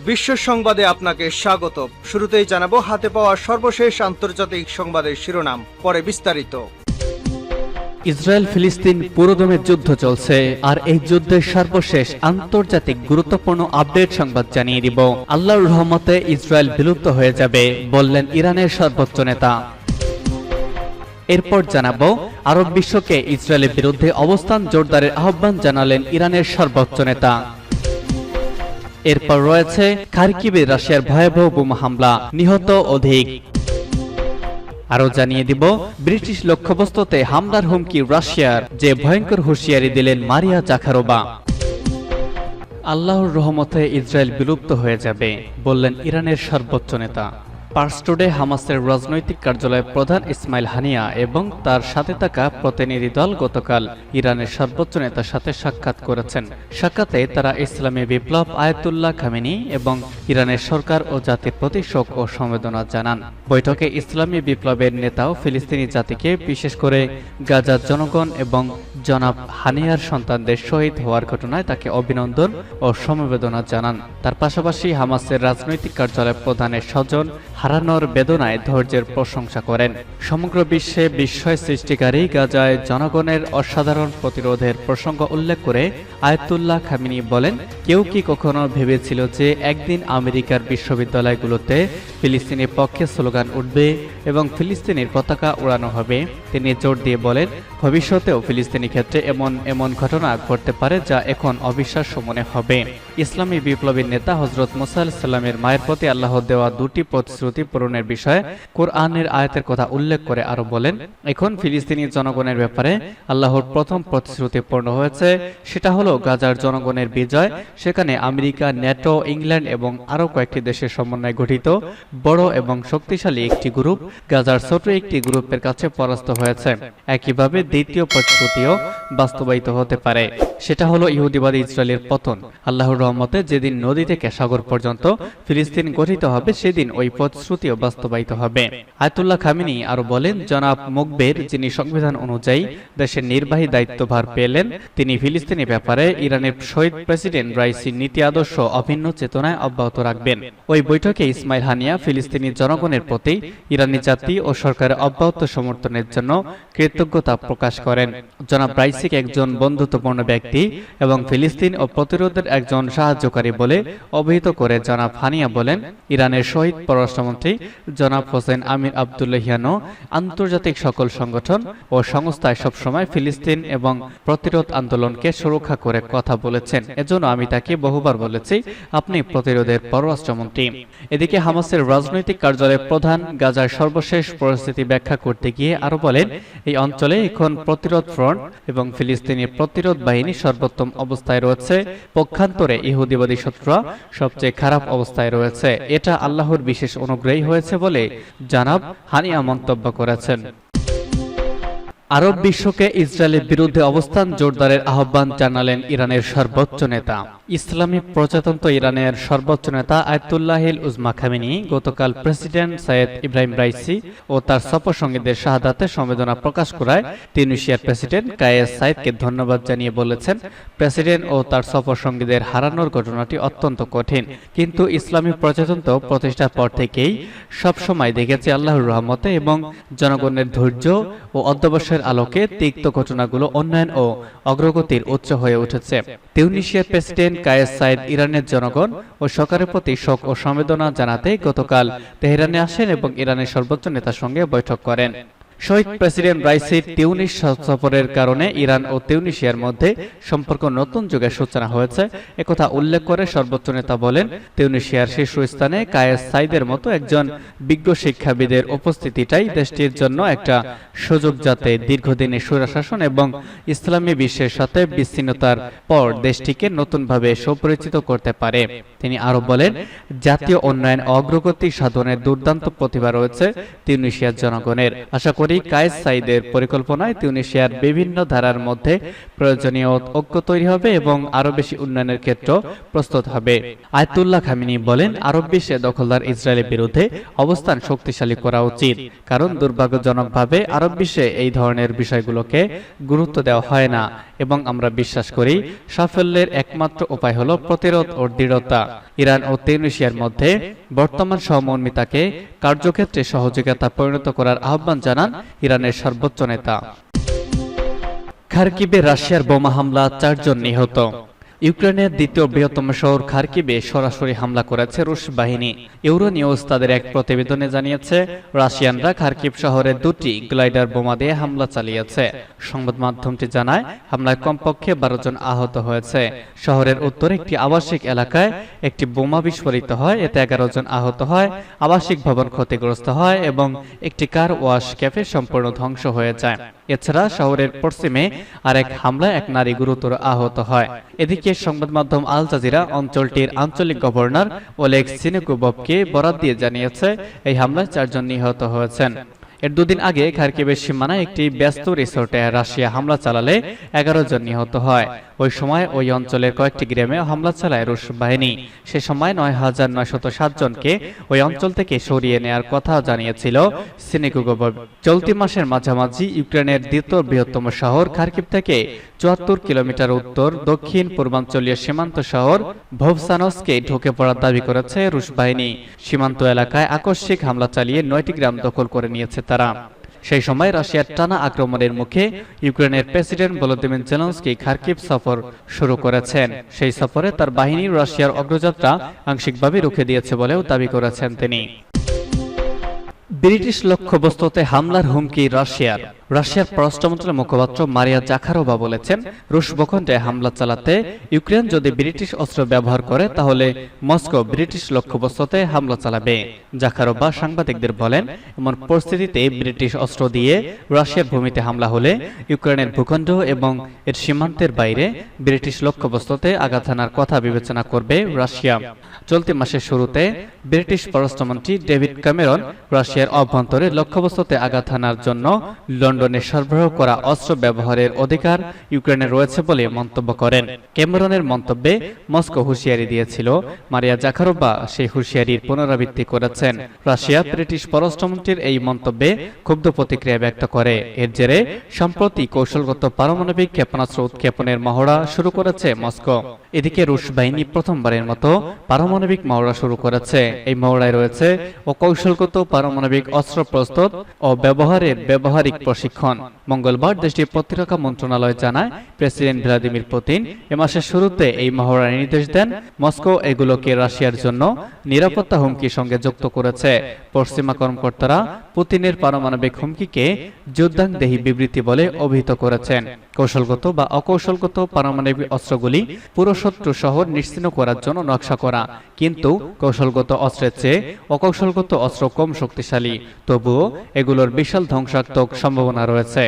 বিশ্ব সংবাদে আপনাকে স্বাগত। শুরুতেই জানাবো হাতে পাওয়া সর্বশেষ আন্তর্জাতিক সংবাদের শিরোনাম, পরে বিস্তারিত। ইসরায়েল ফিলিস্তিন পুরোদমে যুদ্ধ চলছে, আর এই যুদ্ধের সর্বশেষ আন্তর্জাতিক গুরুত্বপূর্ণ আপডেট সংবাদ জানিয়ে দিব। আল্লাহর রহমতে ইসরায়েল বিলুপ্ত হয়ে যাবে, বললেন ইরানের সর্বোচ্চ নেতা। এরপর জানাবো আরব বিশ্বকে ইসরায়েলের বিরুদ্ধে অবস্থান জোরদারের আহ্বান জানালেন ইরানের সর্বোচ্চ নেতা। এরপর রয়েছে খারকিবে রাশিয়ার ভয়াবহ বোমা হামলা, নিহত অধিক। আরো জানিয়ে দিব ব্রিটিশ লক্ষ্যবস্তুতে হামলার হুমকি রাশিয়ার, যে ভয়ঙ্কর হুঁশিয়ারি দিলেন মারিয়া জাখারোভা। আল্লাহর রহমতে ইসরায়েল বিলুপ্ত হয়ে যাবে, বললেন ইরানের সর্বোচ্চ নেতা। পার্স টুডে হামাসের রাজনৈতিক কার্যালয়ের প্রধান ইসমাইল হানিয়া এবং তার সাথে থাকা প্রতিনিধি দল গতকাল ইরানের সর্বোচ্চ নেতার সাথে সাক্ষাৎ করেছেন। সাক্ষাতে তারা ইসলামী বিপ্লব আয়াতুল্লাহ খামেনি এবং ইরানের সরকার ও জাতির প্রতি শোক ও সমবেদনা জানান। বৈঠকে ইসলামী বিপ্লবের নেতাও ফিলিস্তিনি জাতিকে, বিশেষ করে গাজার জনগণ এবং জনাব হানিয়ার সন্তানদের শহীদ হওয়ার ঘটনায় তাকে অভিনন্দন ও সমবেদনা জানান। তার পাশাপাশি হামাসের রাজনৈতিক কার্যালয়ের প্রধানের স্বজন হারানোর বেদনায় ধৈর্যের প্রশংসা করেন। সমগ্র বিশ্বে বিস্ময় সৃষ্টিকারী গাজায় জনগণের অসাধারণ প্রতিরোধের প্রসঙ্গ উল্লেখ করে আয়াতুল্লাহ খামেনি বলেন, কেউ কি কখনো ভেবেছিল যে একদিন আমেরিকার বিশ্ববিদ্যালয়গুলোতে ফিলিস্তিনের পক্ষে স্লোগান উঠবে এবং ফিলিস্তিনের পতাকা উড়ানো হবে? তিনি জোর দিয়ে বলেন, ভবিষ্যতেও ফিলিস্তিনি ক্ষেত্রে এমন ঘটনা ঘটতে পারে যা এখন অবিশ্বাস্য মনে হবে। ইসলামী বিপ্লবীর নেতা হযরত মুসা আলাইহিস সালামের মায়ের প্রতি আল্লাহ দেওয়া দুটি প্রতিশ্রুতি পূরণের বিষয়ে কোরআনের আয়াতের কথা উল্লেখ করে আরো বলেন, এখন ফিলিস্তিনি জনগণের ব্যাপারে আল্লাহর প্রথম প্রতিশ্রুতি পূর্ণ হয়েছে, সেটা হলো গাজার জনগণের বিজয়। সেখানে আমেরিকা, ন্যাটো, ইংল্যান্ড এবং আরো কয়েকটি দেশের সমন্বয়ে গঠিত বড় এবং শক্তিশালী একটি গ্রুপ গাজার ছোট একটি গ্রুপের কাছে পরাস্ত হয়েছে। একইভাবে দ্বিতীয় প্রতিশ্রুতিও বাস্তবায়িত হতে পারে, সেটা হলো ইহুদিবাদী ইসরায়েলের পতন। আল্লাহর রহমতে যেদিন নদী থেকে সাগর পর্যন্ত ফিলিস্তিন গঠিত হবে, সেদিন ওই প্রতিশ্রুতিও বাস্তবায়িত হবে। আয়াতুল্লাহ খামেনি আরো বলেন, জনাব মুকবের, যিনি সংবিধান অনুযায়ী দেশের নির্বাহী দায়িত্বভার পেলেন, তিনি ফিলিস্তিনি ব্যাপারে ইরানের শহীদ প্রেসিডেন্ট রাইসির নীতি আদর্শ অভিন্ন চেতনায় অব্যাহত রাখবেন। ওই বৈঠকে ইসমাইল হানিয়া ফিলিস্তিনি জনগণের প্রতি ইরানি জাতি ও সরকারের অব্যাহত সমর্থনের জন্য কৃতজ্ঞতা প্রকাশ করেন। জনাব রাইসিক একজন বন্ধুত্বপূর্ণ ব্যক্তি এবং ফিলিস্তিন ও প্রতিরোধের একজন সাহায্যকারী বলে অভিহিত করে জনাব হানিয়া বলেন, ইরানের শহীদ পররাষ্ট্রমন্ত্রী জনাব হোসেন আমির আব্দুল্লাহিয়ানো আন্তর্জাতিক সকল সংগঠন ও সংস্থায় সবসময় ফিলিস্তিন এবং প্রতিরোধ আন্দোলনকে সুরক্ষা করে কথা বলেছেন। এজন্য আমি তাকে বহুবার বলেছি, আপনি প্রতিরোধের পররাষ্ট্রমন্ত্রী। এদিকে হামাসের রাজনৈতিক কার্যালয়ের প্রধান গাজার সর্বশেষ পরিস্থিতি ব্যাখ্যা করতে গিয়ে আরো বলেন, এই অঞ্চলে এখন প্রতিরোধ ফ্রন্ট এবং ফিলিস্তিনি প্রতিরোধ বাহিনী সর্বোত্তম অবস্থায় রয়েছে। পক্ষান্তরে ইহুদিবাদী শত্রুরা সবচেয়ে খারাপ অবস্থায় রয়েছে। এটা আল্লাহর বিশেষ অনুগ্রহী হয়েছে বলে জনাব হানিয়া মন্তব্য করেছেন। আরব বিশ্বকে ইসরায়েলের বিরুদ্ধে অবস্থান জোরদারের আহ্বান জানালেন ইরানের সর্বোচ্চ নেতা। ইসলামী প্রজাতন্ত্র ইরানের সর্বোচ্চ নেতা আয়াতুল্লাহিল উজমা খামেনি গতকাল প্রেসিডেন্ট সৈয়দ ইব্রাহিম রাইসি ও তার সফরসঙ্গীদের শাহাদাতে সমবেদনা প্রকাশ করায় তিউনিসিয়ার প্রেসিডেন্ট কায়েস সাইদকে ধন্যবাদ জানিয়ে বলেছেন, প্রেসিডেন্ট ও তার সফরসঙ্গীদের হারানোর ঘটনাটি অত্যন্ত কঠিন, কিন্তু ইসলামী প্রজাতন্ত্র প্রতিষ্ঠার পর থেকেই সবসময় দেখেছে আল্লাহর রহমতে এবং জনগণের ধৈর্য ও অধ্যবসায়ের আলোকে তিক্ত ঘটনাগুলো উন্নয়ন ও অগ্রগতির উৎস হয়ে উঠেছে। তিউনিসিয়ার প্রেসিডেন্ট কায়েস সাইদ ইরানের জনগণ ও সরকারের প্রতি শোক ও সমবেদনা জানাতে গতকাল তেহরানে আসেন এবং ইরানের সর্বোচ্চ নেতার সঙ্গে বৈঠক করেন। শহীদ প্রেসিডেন্ট রাইসির তিউনিস সফরের কারণে ইরান ও তিউনিসিয়ার মধ্যে সম্পর্ক নতুন যুগের সূচনা হয়েছে, একথা উল্লেখ করে সর্বোচ্চ নেতা বলেন, তিউনিসিয়ার শীর্ষস্থানে কায়েস সাইদের মতো একজন বিজ্ঞ শিক্ষাবিদের উপস্থিতিটাই দেশটির জন্য একটা সুযোগ, যাতে দীর্ঘদিনের স্বৈরশাসন এবং ইসলামী বিশ্বের সাথে বিচ্ছিন্নতার পর দেশটিকে নতুনভাবে সুপরিচিত করতে পারে। তিনি আরো বলেন, জাতীয় উন্নয়ন ও অগ্রগতি সাধনের দুর্দান্ত প্রতিভা রয়েছে তিউনিসিয়ার জনগণের। আশা করি করি কায়েস সাইদের পরিকল্পনায় তিউনিসিয়ার বিভিন্ন ধারার মধ্যে প্রয়োজনীয় ঐক্য তৈরি হবে এবং আরো বেশি উন্নয়নের ক্ষেত্র প্রস্তুত হবে। আয়াতুল্লাহ খামেনি বলেন, আরব বিশ্বে দখলদার ইসরায়েলের বিরুদ্ধে অবস্থান শক্তিশালী করা উচিত, কারণ দুর্ভাগ্যজনকভাবে আরব বিশ্বে এই ধরনের বিষয়গুলোকে গুরুত্ব দেওয়া হয় না এবং আমরা বিশ্বাস করি সাফল্যের একমাত্র উপায় হলো প্রতিরোধ ও দৃঢ়তা। ইরান ও তিউনিসিয়ার মধ্যে বর্তমান সহমর্মিতাকে কার্যক্ষেত্রে সহযোগিতা পরিণত করার আহ্বান জানান ইরানের সর্বোচ্চ নেতা। খার্কিবে রাশিয়ার বোমা হামলা, 4 জন নিহত। ইউক্রেনের দ্বিতীয় বৃহত্তম শহর খার্কিবে সরাসরি হামলা করেছে রুশ বাহিনী। ইউরো নিউজ তাদের এক প্রতিবেদনে জানিয়েছে, রাশিয়ানরা খার্কিব শহরে 2টি গ্লাইডার বোমা দিয়ে হামলা চালিয়েছে। সংবাদ মাধ্যমটি জানায়, হামলায় কমপক্ষে 12 জন আহত হয়েছে। শহরের উত্তরে একটি আবাসিক এলাকায় একটি বোমা বিস্ফোরিত হয়, এতে 11 জন আহত হয়, আবাসিক ভবন ক্ষতিগ্রস্ত হয় এবং একটি কার ওয়াশ ক্যাফে সম্পূর্ণ ধ্বংস হয়ে যায়। এছাড়া শহরের পশ্চিমে আরেক হামলায় এক নারী গুরুতর আহত হয়। এদিকে সংবাদ মাধ্যম আল জাজিরা অঞ্চলটির আঞ্চলিক গভর্নর ওলেগ সিনেকুবভকে বরাত দিয়ে জানিয়েছে, এই হামলায় 4 জন নিহত হয়েছেন। এর 2 দিন আগে খার্কিবের সীমানায় একটি ব্যস্ত রিসোর্টে রাশিয়া হামলা চালালে 11 জন নিহত হয়। ওই সময় ওই অঞ্চলের কয়েকটি গ্রামে হামলা চালায় রুশ বাহিনী। সে সময় 9,907 জনকে ওই অঞ্চল থেকে সরিয়ে নেয়ার কথা জানিয়েছিল সিনেকুগভ। চলতি মাসের মাঝামাঝি ইউক্রেনের দ্বিতীয় বৃহত্তম শহর খার্কিব থেকে 74 কিলোমিটার উত্তর দক্ষিণ পূর্বাঞ্চলীয় সীমান্ত শহর ভোভসানস্কে ঢুকে পড়ার দাবি করেছে রুশ বাহিনী। সীমান্ত এলাকায় আকস্মিক হামলা চালিয়ে 9টি গ্রাম দখল করে নিয়েছে তারা। সেই সময় রাশিয়ার টানা আক্রমণের মুখে ইউক্রেনের প্রেসিডেন্ট ভলোদিমির জেলেনস্কি খার্কিব সফর শুরু করেছেন। সেই সফরে তার বাহিনী রাশিয়ার অগ্রযাত্রা আংশিকভাবে রুখে দিয়েছে বলেও দাবি করেছেন তিনি। ব্রিটিশ লক্ষ্যবস্তুতে হামলার হুমকি রাশিয়ার। রাশিয়ার পররাষ্ট্রমন্ত্রীর মুখপাত্র মারিয়া জাখারোভা বলেছেন, রুশ ভূখণ্ডে হামলা চালাতে ইউক্রেন যদি ব্রিটিশ অস্ত্র ব্যবহার করে তাহলে মস্কো ব্রিটিশ লক্ষ্যবস্তুতে হামলা চালাবে। জাখারোভা সাংবাদিকদের বলেন, এমন পরিস্থিতিতে ব্রিটিশ অস্ত্র দিয়ে রাশিয়ার ভূমিতে হামলা হলে ইউক্রেনের ভূখণ্ড এবং এর সীমান্তের বাইরে ব্রিটিশ লক্ষ্যবস্তুতে আঘাত হানার কথা বিবেচনা করবে রাশিয়া। চলতি মাসের শুরুতে ব্রিটিশ পররাষ্ট্রমন্ত্রী ডেভিড ক্যামেরন রাশিয়ার অভ্যন্তরে লক্ষ্যবস্তুতে আঘাত হানার জন্য লন্ডনে সরবরাহ করা অস্ত্র ব্যবহারের অধিকার ইউক্রেনের রয়েছে বলে মন্তব্য করেন। ক্যামেরনের মন্তব্যে মস্কো হুঁশিয়ারি দিয়েছিল। মারিয়া জাখারোভা সেই হুঁশিয়ারির পুনরাবৃত্তি করেছেন। রাশিয়া ব্রিটিশ পররাষ্ট্রমন্ত্রীর এই মন্তব্যে ক্ষুব্ধ প্রতিক্রিয়া ব্যক্ত করে। এর জেরে সম্প্রতি কৌশলগত পারমাণবিক ক্ষেপণাস্ত্র উৎক্ষেপণের মহড়া শুরু করেছে মস্কো। এদিকে রুশ বাহিনী প্রথমবারের মতো পারমাণবিক মহড়া শুরু করেছে। এই মহড়ায় রয়েছে অকৌশলগত পারমাণবিক অস্ত্র প্রস্তুত ও ব্যবহারের ব্যবহারিক প্রশিক্ষণ। মঙ্গলবার দেশটির প্রতিরক্ষা মন্ত্রণালয় জানায়, প্রেসিডেন্ট ভ্লাদিমির পুতিন এ মাসের শুরুতে এই মহড়ার নির্দেশ দেন। মস্কো এগুলোকে রাশিয়ার জন্য নিরাপত্তা হুমকির সঙ্গে যুক্ত করেছে। পশ্চিমা কর্মকর্তারা পুতিনের পারমাণবিক হুমকিকে যুদ্ধাংদেহী বিবৃতি বলে অভিহিত করেছেন। কৌশলগত বা অকৌশলগত পারমাণবিক অস্ত্রগুলি পুরো শত্রু শহর নিশ্চিহ্ন করার জন্য নকশা করা, কিন্তু কৌশলগত অস্ত্রের চেয়ে অকৌশলগত অস্ত্র কম শক্তিশালী। তবুও এগুলোর বিশাল ধ্বংসাত্মক সম্ভাবনা রয়েছে।